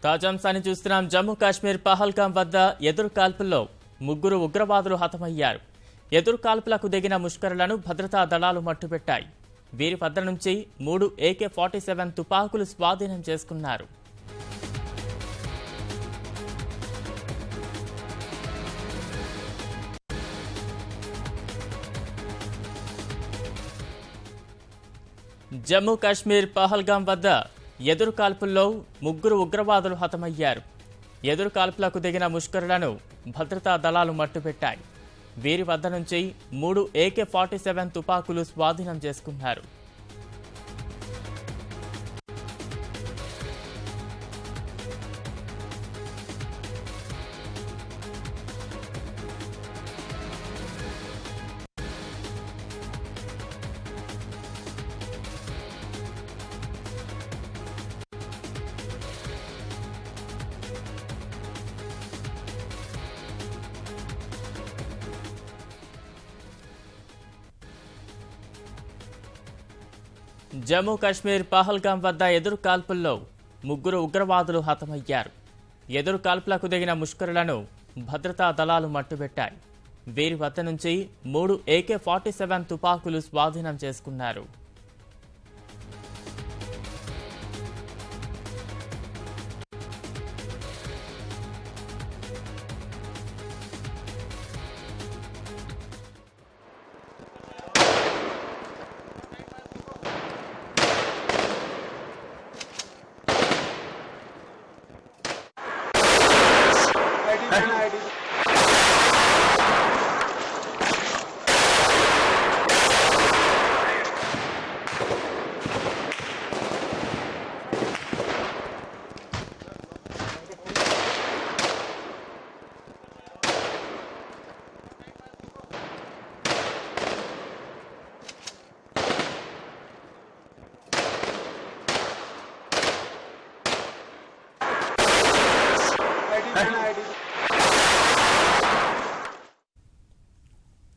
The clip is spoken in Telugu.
తాజాంశాన్ని చూస్తున్నాం. జమ్మూ కాశ్మీర్ పహల్గాం వద్ద ఎదురు కాల్పుల్లో 3 ఉగ్రవాదులు హతమయ్యారు. ఎదురు కాల్పులకు దిగిన ముష్కరులను భద్రతా దళాలు మట్టుపెట్టాయి. వీరి వద్ద నుంచి 3 AK-47 తుపాకులు స్వాధీనం చేసుకున్నారు. జమ్మూ కాశ్మీర్ పహల్గాం వద్ద ఎదురు కాల్పుల్లో 3 ఉగ్రవాదులు హతమయ్యారు. ఎదురు కాల్పులకు దిగిన ముష్కరులను భద్రతా దళాలు మట్టుపెట్టాయి. వీరి వద్ద నుంచి 3 AK-47 తుపాకులు స్వాధీనం చేసుకున్నారు. జమ్మూ కాశ్మీర్ పహల్గాం వద్ద ఎదురు కాల్పుల్లో 3 ఉగ్రవాదులు హతమయ్యారు. ఎదురు కాల్పులకు దిగిన ముష్కరులను భద్రతా దళాలు మట్టుబెట్టాయి. వీరి వద్ద నుంచి 3 AK-47 తుపాకులు స్వాధీనం చేసుకున్నారు. ID